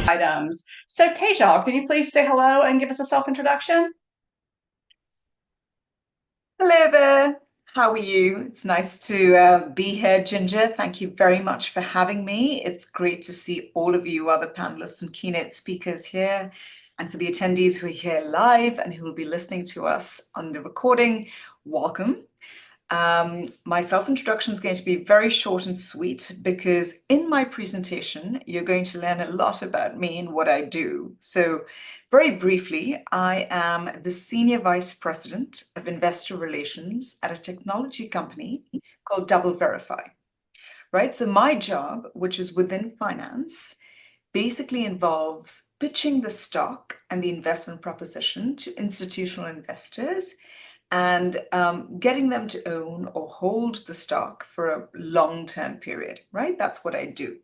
items. So Tejal, can you please say hello and give us a self-introduction? Hello there. How are you? It's nice to be here, Ginger. Thank you very much for having me. It's great to see all of you other panelists and keynote speakers here. And for the attendees who are here live and who will be listening to us on the recording, welcome. My self-introduction is going to be very short and sweet because in my presentation, you're going to learn a lot about me and what I do. So very briefly, I am the Senior Vice President of Investor Relations at a technology company called DoubleVerify, right? So my job, which is within finance, basically involves pitching the stock and the investment proposition to institutional investors and getting them to own or hold the stock for a long-term period, right? That's what I do.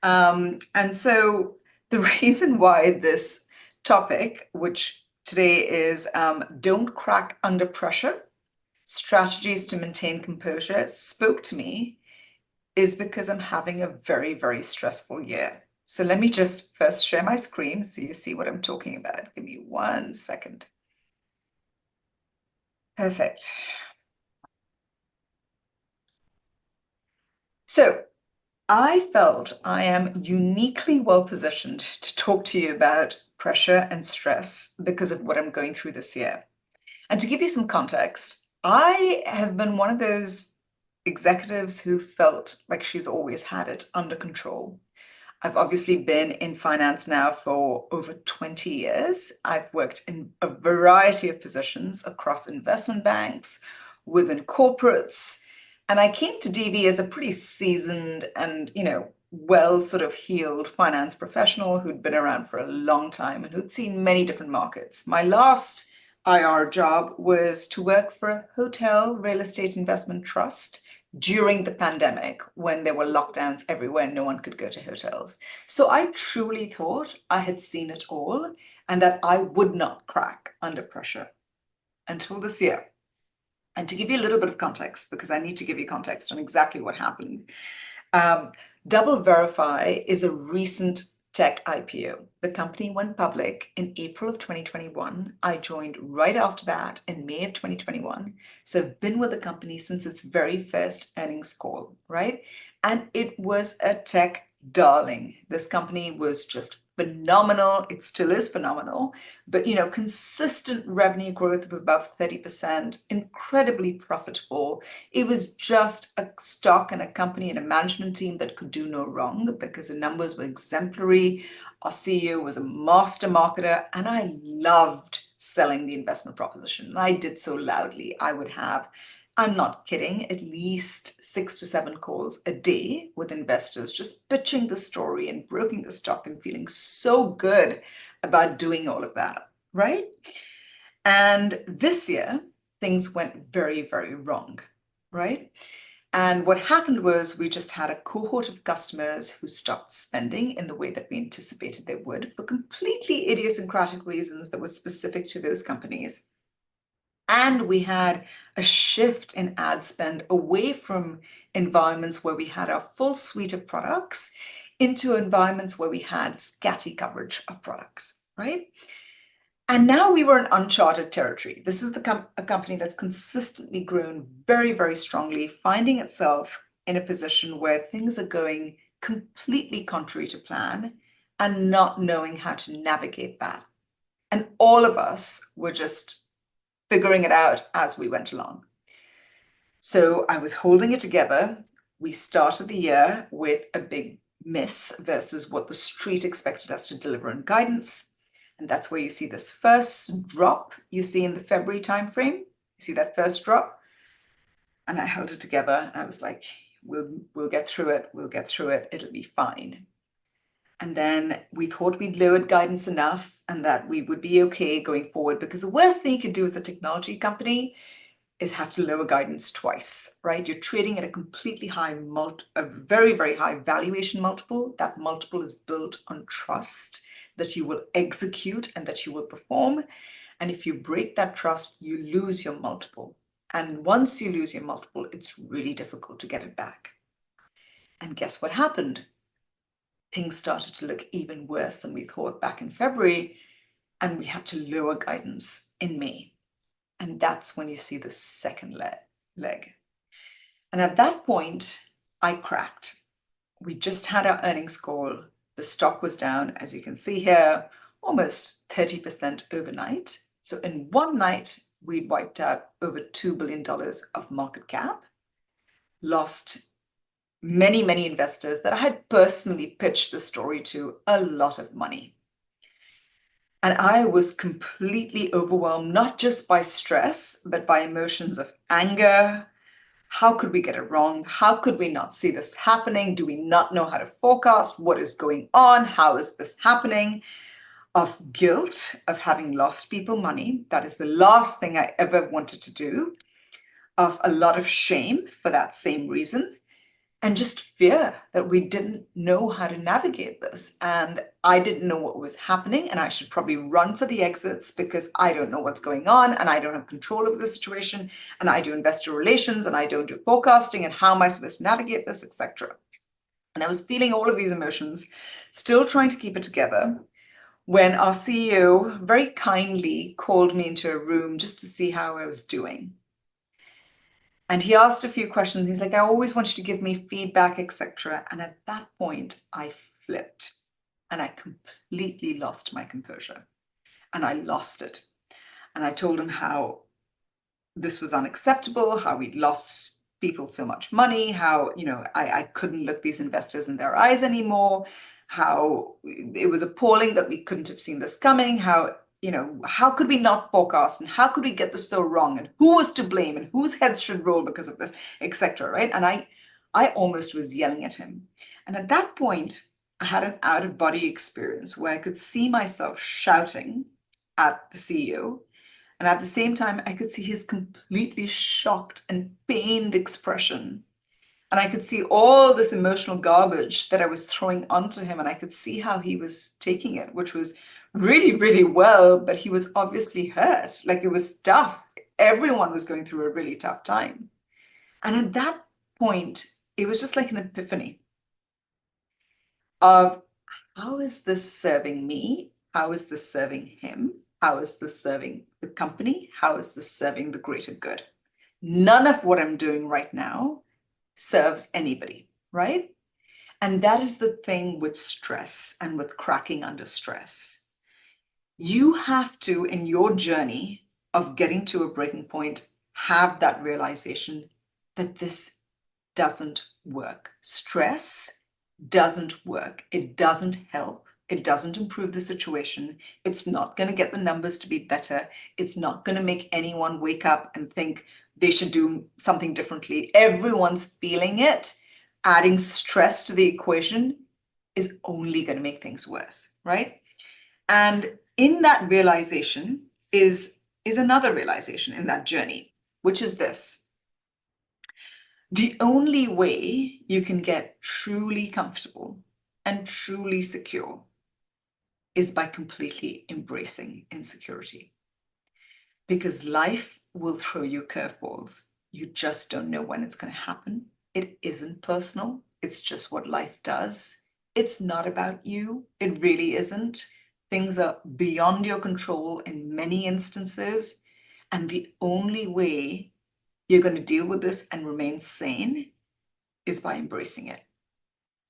And so the reason why this topic, which today is don't crack under pressure, strategies to maintain composure, spoke to me is because I'm having a very, very stressful year. So let me just first share my screen so you see what I'm talking about. Give me 1 second. Perfect. So I felt I am uniquely well positioned to talk to you about pressure and stress because of what I'm going through this year. And to give you some context, I have been one of those executives who felt like she's always had it under control. I've obviously been in finance now for over 20 years. I've worked in a variety of positions across investment banks, within corporates, and I came to DV as a pretty seasoned and, well sort of heeled finance professional who'd been around for a long time and who'd seen many different markets. My last IR job was to work for a hotel real estate investment trust during the pandemic when there were lockdowns everywhere, no one could go to hotels. So I truly thought I had seen it all and that I would not crack under pressure until this year. And to give you a little bit of context, because I need to give you context on exactly what happened, DoubleVerify is a recent tech IPO. The company went public in April of 2021. I joined right after that in May of 2021. So I've been with the company since its very first earnings call, right? And it was a tech darling. This company was just phenomenal. It still is phenomenal, but consistent revenue growth of above 30%, incredibly profitable. It was just a stock and a company and a management team that could do no wrong because the numbers were exemplary. Our CEO was a master marketer, and I loved selling the investment proposition. And I did so loudly. I would have, I'm not kidding, at least 6 to 7 calls a day with investors, just pitching the story and broking the stock and feeling so good about doing all of that, right? And this year, things went very, very wrong, right? And what happened was we just had a cohort of customers who stopped spending in the way that we anticipated they would for completely idiosyncratic reasons that were specific to those companies. And we had a shift in ad spend away from environments where we had our full suite of products into environments where we had scatty coverage of products, right? And now we were in uncharted territory. This is a company that's consistently grown very, very strongly, finding itself in a position where things are going completely contrary to plan and not knowing how to navigate that. And all of us were just figuring it out as we went along. So I was holding it together. We started the year with a big miss versus what the street expected us to deliver in guidance. And that's where you see this first drop you see in the February timeframe. You see that first drop? And I held it together and I was like, we'll get through it. We'll get through it. It'll be fine. And then we thought we'd lowered guidance enough and that we would be okay going forward, because the worst thing you can do as a technology company is have to lower guidance twice, right? You're trading at a completely high a very, very high valuation multiple. That multiple is built on trust that you will execute and that you will perform. And if you break that trust, you lose your multiple. And once you lose your multiple, it's really difficult to get it back. And guess what happened? things started to look even worse than we thought back in February, and we had to lower guidance in May. And that's when you see the second leg. And at that point, I cracked. We just had our earnings call. The stock was down, as you can see here, almost 30% overnight. So in one night, we wiped out over $2 billion of market cap, lost many, many investors that I had personally pitched the story to a lot of money. And I was completely overwhelmed, not just by stress, but by emotions of anger. How could we get it wrong? How could we not see this happening? Do we not know how to forecast? What is going on? How is this happening? Of guilt of having lost people money. That is the last thing I ever wanted to do. Of a lot of shame for that same reason. And just fear that we didn't know how to navigate this. And I didn't know what was happening, and I should probably run for the exits because I don't know what's going on and I don't have control over the situation, and I do investor relations and I don't do forecasting, and how am I supposed to navigate this, etc. And I was feeling all of these emotions, still trying to keep it together, when our CEO very kindly called me into a room just to see how I was doing. And he asked a few questions. He's like, I always want you to give me feedback, etc. And at that point, I flipped and I completely lost my composure, and I lost it. And I told him how this was unacceptable, how we'd lost people so much money, how, I couldn't look these investors in their eyes anymore, how it was appalling that we couldn't have seen this coming, how could we not forecast, and how could we get this so wrong, and who was to blame, and whose heads should roll because of this, etc. Right? And I almost was yelling at him. And at that point, I had an out-of-body experience where I could see myself shouting at the CEO. And at the same time, I could see his completely shocked and pained expression. And I could see all this emotional garbage that I was throwing onto him. And I could see how he was taking it, which was really, really well. But he was obviously hurt. Like, it was tough. Everyone was going through a really tough time. And at that point, it was just like an epiphany of, how is this serving me? How is this serving him? How is this serving the company? How is this serving the greater good? None of what I'm doing right now serves anybody, right? And that is the thing with stress and with cracking under stress. You have to, in your journey of getting to a breaking point, have that realization that this doesn't work. Stress doesn't work. It doesn't help. It doesn't improve the situation. It's not going to get the numbers to be better. It's not going to make anyone wake up and think they should do something differently. Everyone's feeling it. Adding stress to the equation is only going to make things worse, right? And in that realization is another realization in that journey, which is this. The only way you can get truly comfortable and truly secure is by completely embracing insecurity. Because life will throw you curveballs. You just don't know when it's going to happen. It isn't personal. It's just what life does. It's not about you. It really isn't. Things are beyond your control in many instances. And the only way you're going to deal with this and remain sane is by embracing it.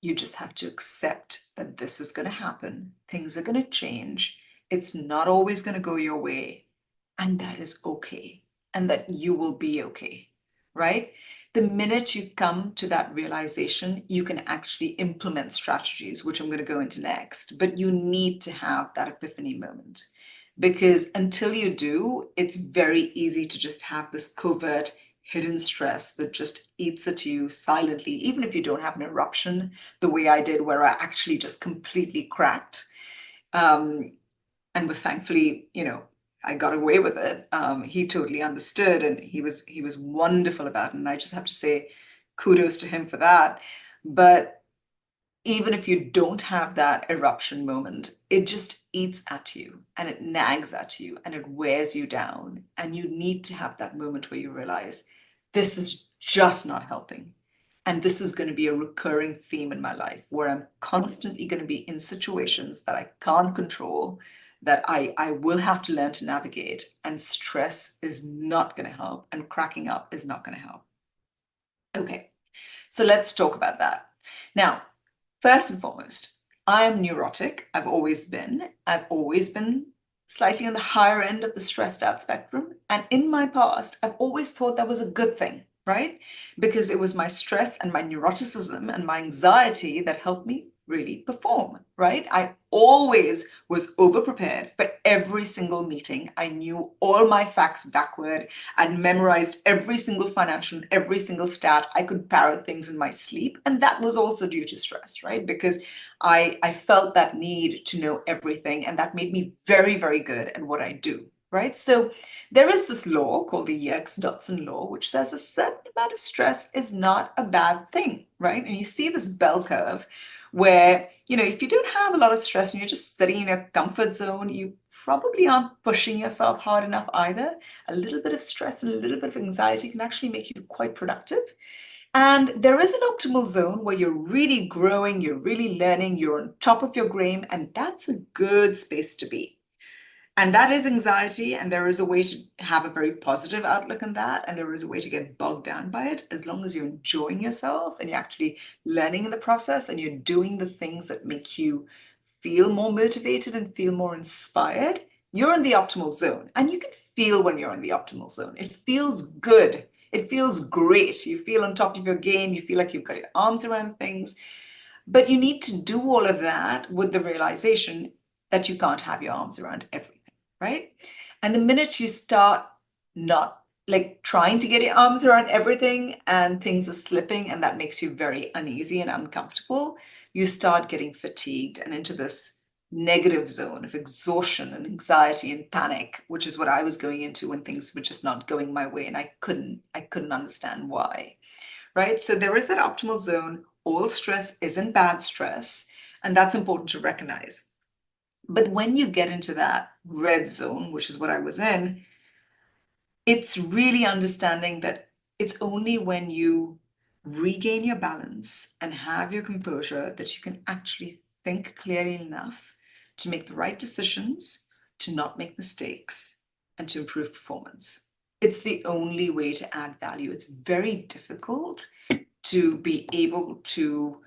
You just have to accept that this is going to happen. Things are going to change. It's not always going to go your way. And that is okay. And that you will be okay, right? The minute you come to that realization, you can actually implement strategies, which I'm going to go into next. But you need to have that epiphany moment. Because until you do, it's very easy to just have this covert hidden stress that just eats at you silently, even if you don't have an eruption the way I did, where I actually just completely cracked. And was thankfully, I got away with it. He totally understood, and he was wonderful about it. And I just have to say kudos to him for that. But even if you don't have that eruption moment, it just eats at you and it nags at you and it wears you down. And you need to have that moment where you realize this is just not helping. And this is going to be a recurring theme in my life where I'm constantly going to be in situations that I can't control, that I will have to learn to navigate. And stress is not going to help, and cracking up is not going to help. Okay, so let's talk about that. Now, first and foremost, I am neurotic. I've always been. I've always been slightly on the higher end of the stressed out spectrum. And in my past, I've always thought that was a good thing, right? Because it was my stress and my neuroticism and my anxiety that helped me really perform, right? I always was over-prepared for every single meeting. I knew all my facts backward. I'd memorized every single financial and every single stat. I could parrot things in my sleep. And that was also due to stress, right? Because I felt that need to know everything, and that made me very, very good at what I do, right? So there is this law called the Yerkes-Dodson law, which says a certain amount of stress is not a bad thing, right? And you see this bell curve where, if you don't have a lot of stress and you're just sitting in your comfort zone, you probably aren't pushing yourself hard enough either. A little bit of stress and a little bit of anxiety can actually make you quite productive. And there is an optimal zone where you're really growing, you're really learning, you're on top of your game, and that's a good space to be. And that is anxiety, and there is a way to have a very positive outlook on that, and there is a way to get bogged down by it, as long as you're enjoying yourself and you're actually learning in the process and you're doing the things that make you feel more motivated and feel more inspired. You're in the optimal zone, and you can feel when you're in the optimal zone. It feels good. It feels great. You feel on top of your game. You feel like you've got your arms around things. But you need to do all of that with the realization that you can't have your arms around everything, right? And the minute you start not trying to get your arms around everything and things are slipping and that makes you very uneasy and uncomfortable, you start getting fatigued and into this negative zone of exhaustion and anxiety and panic, which is what I was going into when things were just not going my way and I couldn't understand why, right? So there is that optimal zone. All stress isn't bad stress, and that's important to recognize. But when you get into that red zone, which is what I was in, it's really understanding that it's only when you regain your balance and have your composure that you can actually think clearly enough to make the right decisions, to not make mistakes, and to improve performance. It's the only way to add value. It's very difficult to be able to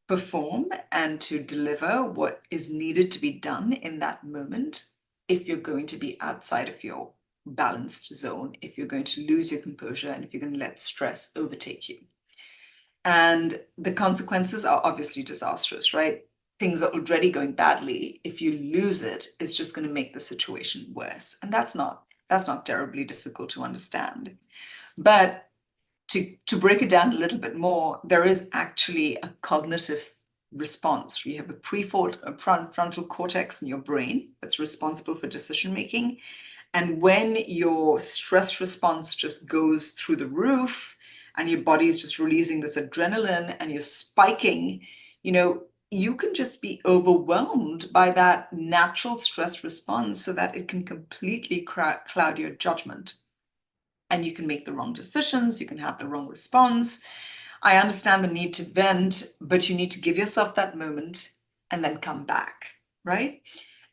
perform and to deliver what is needed to be done in that moment if you're going to be outside of your balanced zone, if you're going to lose your composure, and if you're going to let stress overtake you. And the consequences are obviously disastrous, right? Things are already going badly. If you lose it, it's just going to make the situation worse. And that's not terribly difficult to understand. But to break it down a little bit more, there is actually a cognitive response. You have a prefrontal cortex in your brain that's responsible for decision making. And when your stress response just goes through the roof and your body's just releasing this adrenaline and you're spiking, you can just be overwhelmed by that natural stress response so that it can completely cloud your judgment. And you can make the wrong decisions, you can have the wrong response. I understand the need to vent, but you need to give yourself that moment and then come back, right?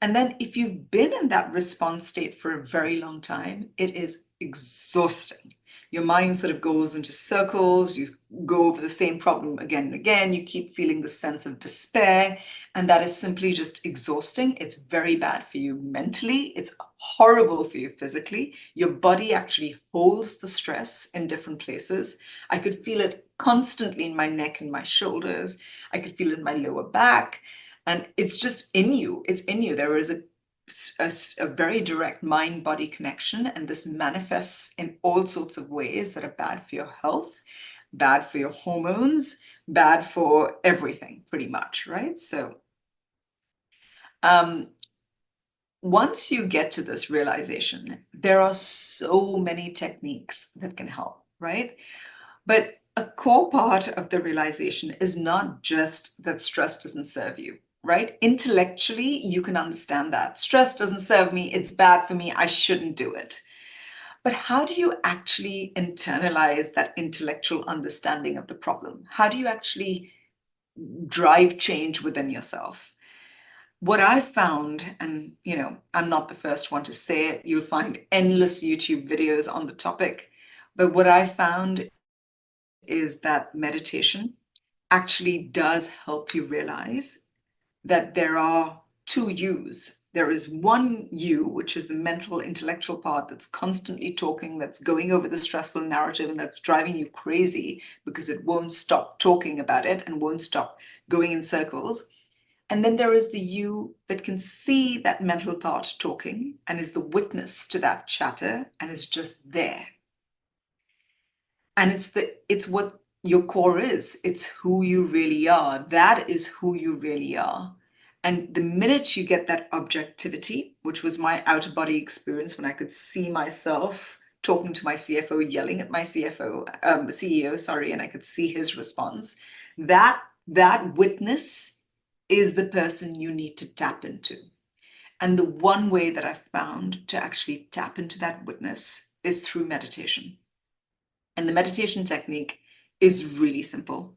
And then if you've been in that response state for a very long time, it is exhausting. Your mind sort of goes into circles, you go over the same problem again and again, you keep feeling the sense of despair, and that is simply just exhausting. It's very bad for you mentally, it's horrible for you physically. Your body actually holds the stress in different places. I could feel it constantly in my neck and my shoulders. I could feel it in my lower back. And it's just in you. It's in you. There is a very direct mind-body connection, and this manifests in all sorts of ways that are bad for your health, bad for your hormones, bad for everything, pretty much, right? So once you get to this realization, there are so many techniques that can help, right? But a core part of the realization is not just that stress doesn't serve you, right? Intellectually, you can understand that. Stress doesn't serve me, it's bad for me, I shouldn't do it. But how do you actually internalize that intellectual understanding of the problem? How do you actually drive change within yourself? What I found, and I'm not the first one to say it, you'll find endless YouTube videos on the topic, but what I found is that meditation actually does help you realize that there are two yous. There is one you, which is the mental, intellectual part that's constantly talking, that's going over the stressful narrative, and that's driving you crazy because it won't stop talking about it and won't stop going in circles. And then there is the you that can see that mental part talking and is the witness to that chatter and is just there. And it's what your core is. It's who you really are. That is who you really are. And the minute you get that objectivity, which was my outer body experience when I could see myself talking to my CFO, yelling at my CEO, sorry, and I could see his response, that witness is the person you need to tap into. And the one way that I've found to actually tap into that witness is through meditation. And the meditation technique is really simple.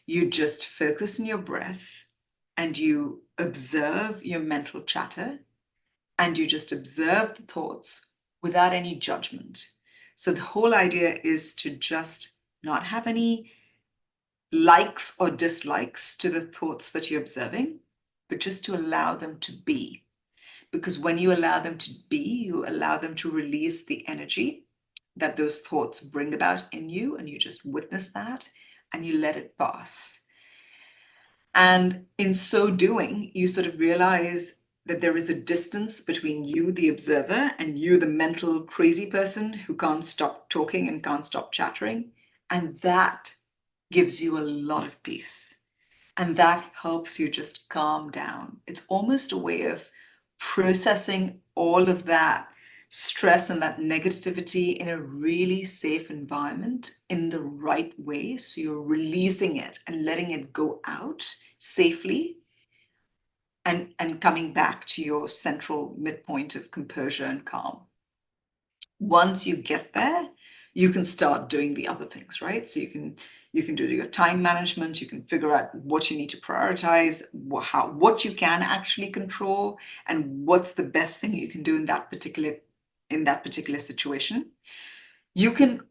You just focus on your breath and you observe your mental chatter and you just observe the thoughts without any judgment. So the whole idea is to just not have any likes or dislikes to the thoughts that you're observing, but just to allow them to be. Because when you allow them to be, you allow them to release the energy that those thoughts bring about in you, and you just witness that and you let it pass. And in so doing, you sort of realize that there is a distance between you, the observer, and you, the mental crazy person who can't stop talking and can't stop chattering. And that gives you a lot of peace. And that helps you just calm down. It's almost a way of processing all of that stress and that negativity in a really safe environment in the right way. So you're releasing it and letting it go out safely and coming back to your central midpoint of composure and calm. Once you get there, you can start doing the other things, right? So you can do your time management, you can figure out what you need to prioritize, what you can actually control, and what's the best thing you can do in that particular situation. You can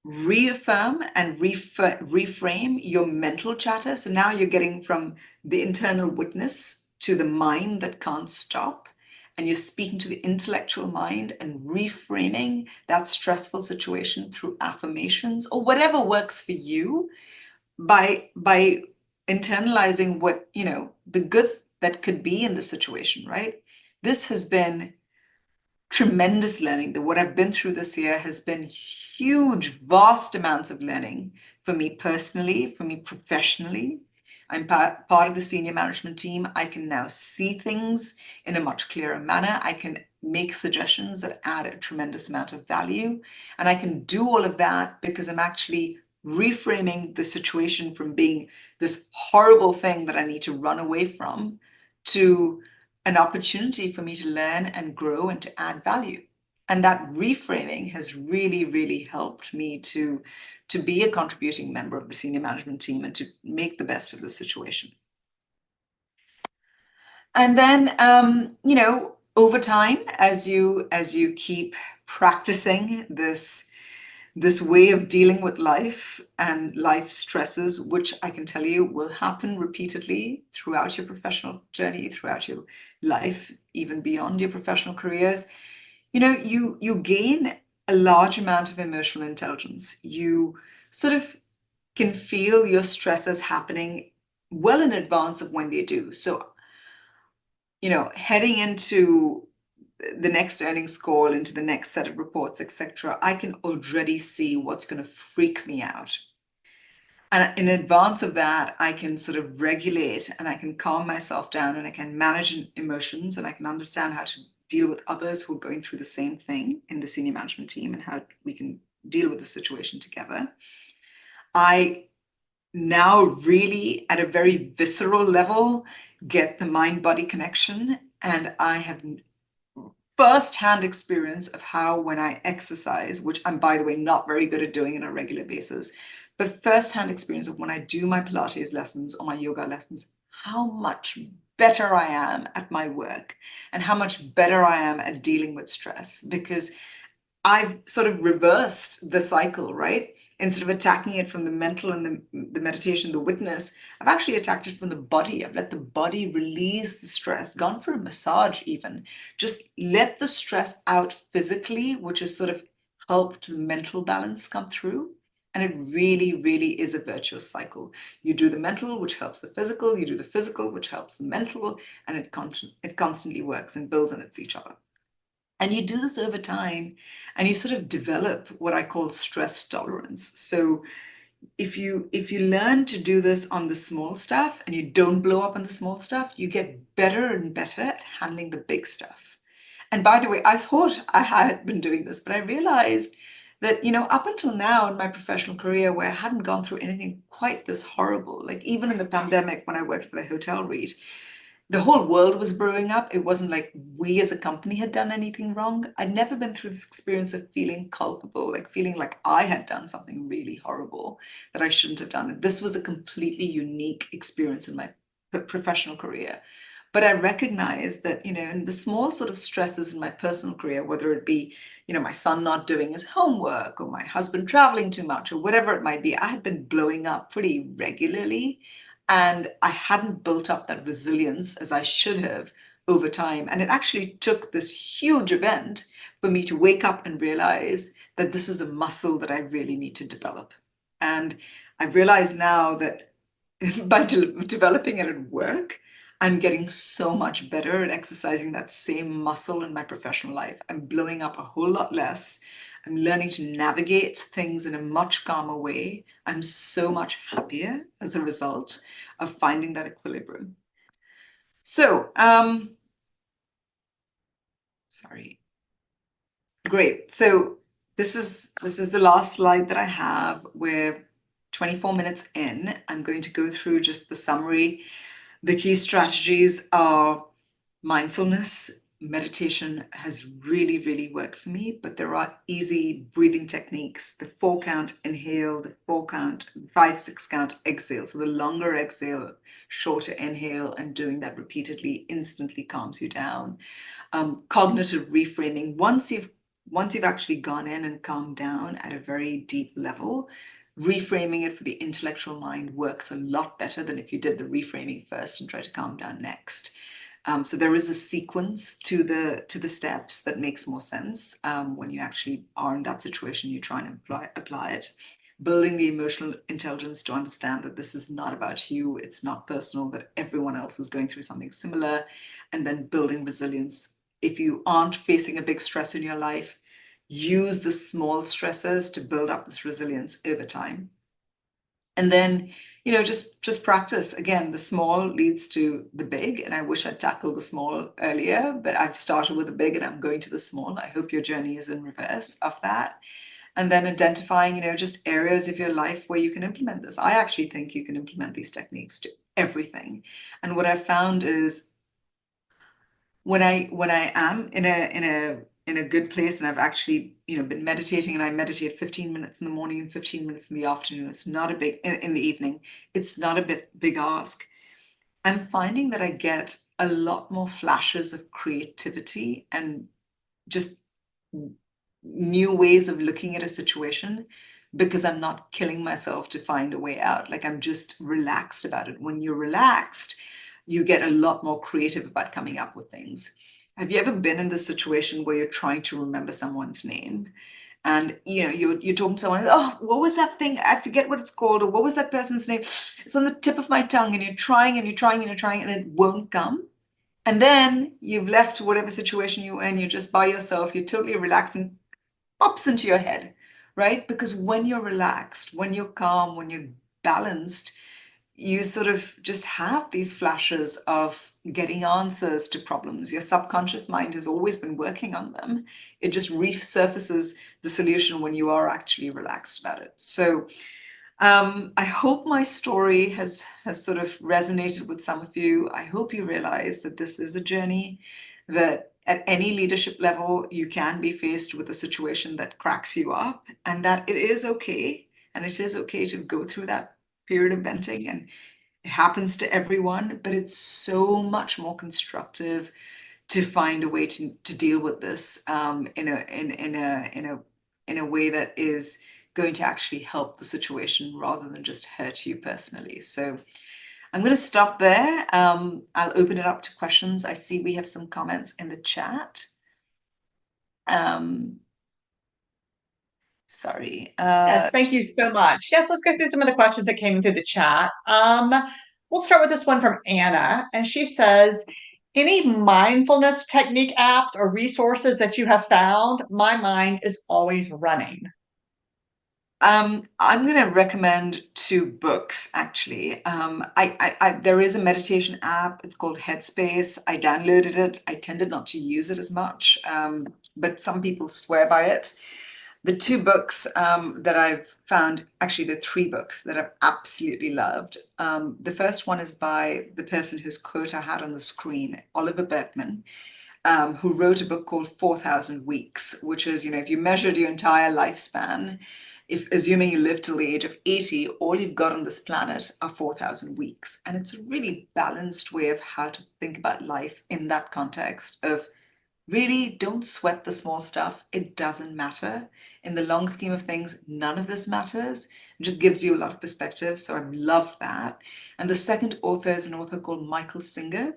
reaffirm and reframe your mental chatter. So now you're getting from the internal witness to the mind that can't stop. And you're speaking to the intellectual mind and reframing that stressful situation through affirmations or whatever works for you by internalizing what, the good that could be in the situation, right? This has been tremendous learning. What I've been through this year has been huge, vast amounts of learning for me personally, for me professionally. I'm part of the senior management team. I can now see things in a much clearer manner. I can make suggestions that add a tremendous amount of value. And I can do all of that because I'm actually reframing the situation from being this horrible thing that I need to run away from to an opportunity for me to learn and grow and to add value. And that reframing has really, really helped me to be a contributing member of the senior management team and to make the best of the situation. And then, over time, as you keep practicing this way of dealing with life and life stresses, which I can tell you will happen repeatedly throughout your professional journey, throughout your life, even beyond your professional careers, you gain a large amount of emotional intelligence. You sort of can feel your stresses happening well in advance of when they do. So, heading into the next earnings call, into the next set of reports, etc., I can already see what's going to freak me out. And in advance of that, I can sort of regulate and I can calm myself down and I can manage emotions and I can understand how to deal with others who are going through the same thing in the senior management team and how we can deal with the situation together. I now really, at a very visceral level, get the mind-body connection, and I have first-hand experience of how when I exercise, which I'm, by the way, not very good at doing on a regular basis, but first-hand experience of when I do my Pilates lessons or my yoga lessons, how much better I am at my work and how much better I am at dealing with stress, because I've sort of reversed the cycle, right? Instead of attacking it from the mental and the meditation, the witness, I've actually attacked it from the body. I've let the body release the stress, gone for a massage even. Just let the stress out physically, which has sort of helped the mental balance come through. And it really, really is a virtuous cycle. You do the mental, which helps the physical, you do the physical, which helps the mental, and it constantly works and builds on each other. And you do this over time and you sort of develop what I call stress tolerance. So if you learn to do this on the small stuff and you don't blow up on the small stuff, you get better and better at handling the big stuff. And by the way, I thought I had been doing this, but I realized that, up until now in my professional career, where I hadn't gone through anything quite this horrible, like even in the pandemic when I worked for the hotel REIT, the whole world was brewing up. It wasn't like we as a company had done anything wrong. I'd never been through this experience of feeling culpable, like feeling like I had done something really horrible that I shouldn't have done. This was a completely unique experience in my professional career. But I recognized that, in the small sort of stresses in my personal career, whether it be, my son not doing his homework or my husband traveling too much or whatever it might be, I had been blowing up pretty regularly. And I hadn't built up that resilience as I should have over time. And it actually took this huge event for me to wake up and realize that this is a muscle that I really need to develop. And I realize now that by developing it at work, I'm getting so much better at exercising that same muscle in my professional life. I'm blowing up a whole lot less. I'm learning to navigate things in a much calmer way. I'm so much happier as a result of finding that equilibrium. So, sorry. Great. So this is the last slide that I have. We're 24 minutes in. I'm going to go through just the summary. The key strategies are mindfulness. Meditation has really, really worked for me, but there are easy breathing techniques. The 4-count inhale, the 4-count, 5-6 count exhale. So the longer exhale, shorter inhale, and doing that repeatedly instantly calms you down. Cognitive reframing. Once you've actually gone in and calmed down at a very deep level, reframing it for the intellectual mind works a lot better than if you did the reframing first and try to calm down next. So there is a sequence to the steps that makes more sense when you actually are in that situation. You try and apply it. Building the emotional intelligence to understand that this is not about you, it's not personal, that everyone else is going through something similar, and then building resilience. If you aren't facing a big stress in your life, use the small stresses to build up this resilience over time. And then, just practice. Again, the small leads to the big, and I wish I'd tackled the small earlier, but I've started with the big and I'm going to the small. I hope your journey is in reverse of that. And then identifying, just areas of your life where you can implement this. I actually think you can implement these techniques to everything. And what I've found is when I am in a good place and I've actually been meditating, and I meditate 15 minutes in the morning and 15 minutes in the afternoon, it's not a big in the evening, it's not a big ask. I'm finding that I get a lot more flashes of creativity and just new ways of looking at a situation, because I'm not killing myself to find a way out. Like, I'm just relaxed about it. When you're relaxed, you get a lot more creative about coming up with things. Have you ever been in this situation where you're trying to remember someone's name, and you're talking to someone, oh, what was that thing? I forget what it's called, or what was that person's name? It's on the tip of my tongue, and you're trying and you're trying and you're trying, and it won't come. And then you've left whatever situation you're in, you're just by yourself, you're totally relaxing, pops into your head, right? Because when you're relaxed, when you're calm, when you're balanced, you sort of just have these flashes of getting answers to problems. Your subconscious mind has always been working on them. It just resurfaces the solution when you are actually relaxed about it. So I hope my story has sort of resonated with some of you. I hope you realize that this is a journey that at any leadership level, you can be faced with a situation that cracks you up, and that it is okay. And it is okay to go through that period of venting, and it happens to everyone, but it's so much more constructive to find a way to deal with this in a way that is going to actually help the situation rather than just hurt you personally. So I'm going to stop there. I'll open it up to questions. I see we have some comments in the chat. Sorry. Yes, thank you so much. Yes, let's go through some of the questions that came through the chat. We'll start with this one from Anna, and she says, any mindfulness technique apps or resources that you have found? My mind is always running. I'm going to recommend 2 books, actually. There is a meditation app. It's called Headspace. I downloaded it. I tended not to use it as much, but some people swear by it. The 2 books that I've found, actually the 3 books that I've absolutely loved. The first one is by the person whose quote I had on the screen, Oliver Burkeman, who wrote a book called 4,000 Weeks, which is, if you measured your entire lifespan, if assuming you live till the age of 80, all you've got on this planet are 4,000 weeks. And it's a really balanced way of how to think about life in that context of really don't sweat the small stuff. It doesn't matter. In the long scheme of things, none of this matters. It just gives you a lot of perspective. So I've loved that. And the second author is an author called Michael Singer,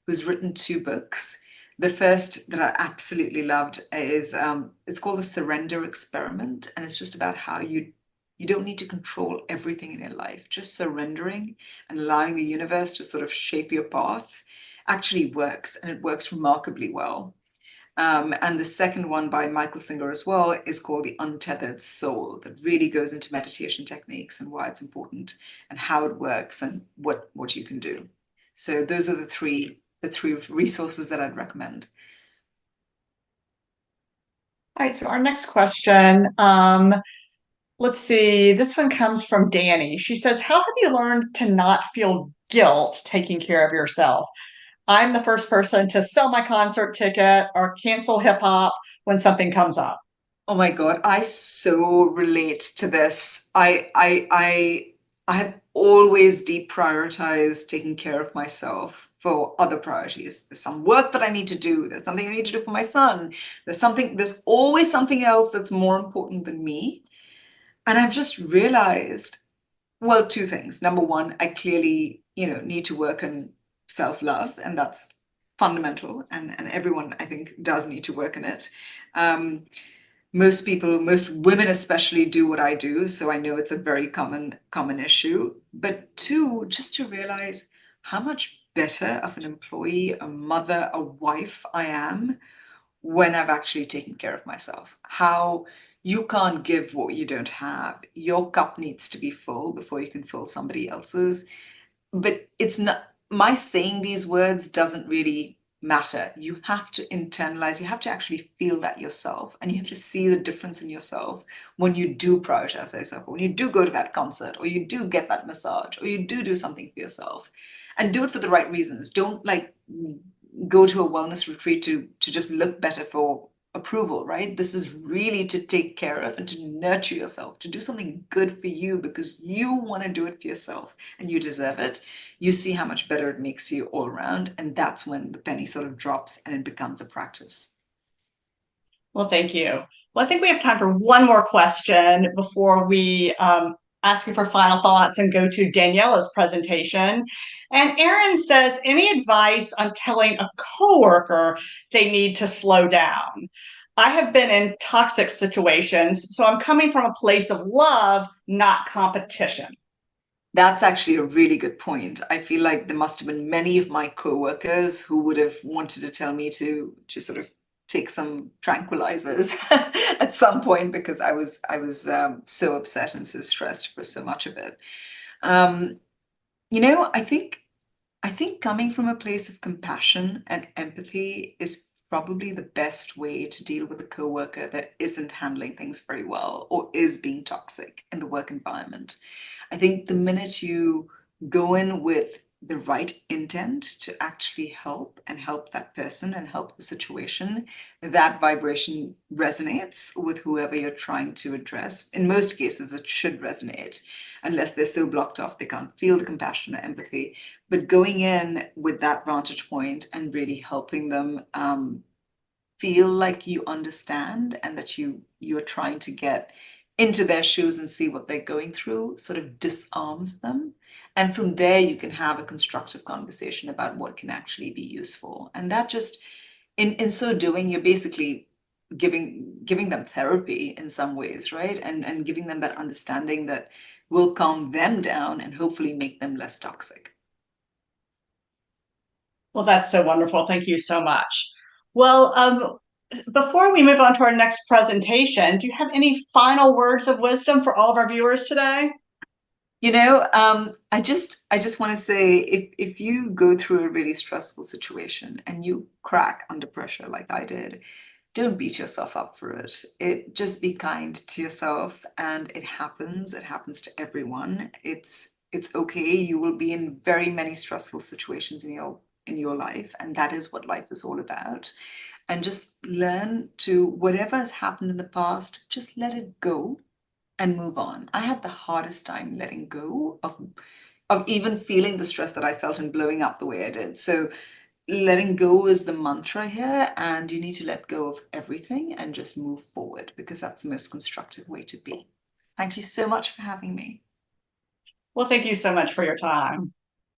who's written 2 books. The first that I absolutely loved is, it's called The Surrender Experiment. And it's just about how you don't need to control everything in your life. Just surrendering and allowing the universe to sort of shape your path actually works, and it works remarkably well. And the second one by Michael Singer as well is called The Untethered Soul, that really goes into meditation techniques and why it's important and how it works and what you can do. So those are the three resources that I'd recommend. All right, so our next question, let's see, this one comes from Danny. She says, how have you learned to not feel guilt taking care of yourself? I'm the first person to sell my concert ticket or cancel hip hop when something comes up. Oh my God, I so relate to this. I have always deprioritized taking care of myself for other priorities. There's some work that I need to do. There's something I need to do for my son. There's always something else that's more important than me. And I've just realized, well, 2 things. Number one, I clearly, need to work on self-love, and that's fundamental. And everyone, I think, does need to work on it. Most women especially, do what I do, so I know it's a very common issue. But 2, just to realize how much better of an employee, a mother, a wife I am when I've actually taken care of myself. How you can't give what you don't have. Your cup needs to be full before you can fill somebody else's. But it's not, my saying these words doesn't really matter. You have to internalize, you have to actually feel that yourself, and you have to see the difference in yourself when you do prioritize yourself, when you do go to that concert, or you do get that massage, or you do something for yourself, and do it for the right reasons. Don't go to a wellness retreat to just look better for approval, right? This is really to take care of and to nurture yourself, to do something good for you because you want to do it for yourself and you deserve it. You see how much better it makes you all around, and that's when the penny sort of drops and it becomes a practice. Well, thank you. Well, I think we have time for one more question before we ask you for final thoughts and go to Danielle's presentation. And Erin says, any advice on telling a coworker they need to slow down? I have been in toxic situations, so I'm coming from a place of love, not competition. That's actually a really good point. I feel like there must have been many of my coworkers who would have wanted to tell me to sort of take some tranquilizers at some point, because I was so upset and so stressed for so much of it. I think coming from a place of compassion and empathy is probably the best way to deal with a coworker that isn't handling things very well or is being toxic in the work environment. I think the minute you go in with the right intent to actually help and help that person and help the situation, that vibration resonates with whoever you're trying to address. In most cases, it should resonate, unless they're so blocked off they can't feel the compassion or empathy. But going in with that vantage point and really helping them feel like you understand and that you're trying to get into their shoes and see what they're going through sort of disarms them. And from there, you can have a constructive conversation about what can actually be useful. And that just, in so doing, you're basically giving them therapy in some ways, right? And giving them that understanding that will calm them down and hopefully make them less toxic. Well, that's so wonderful. Thank you so much. Well, before we move on to our next presentation, do you have any final words of wisdom for all of our viewers today? I just want to say if you go through a really stressful situation and you crack under pressure like I did, don't beat yourself up for it. Just be kind to yourself, and it happens. It happens to everyone. It's okay. You will be in very many stressful situations in your life, and that is what life is all about. And just learn to, whatever has happened in the past, just let it go and move on. I had the hardest time letting go of even feeling the stress that I felt and blowing up the way I did. So letting go is the mantra here, and you need to let go of everything and just move forward, because that's the most constructive way to be. Thank you so much for having me. Well, thank you so much for your time.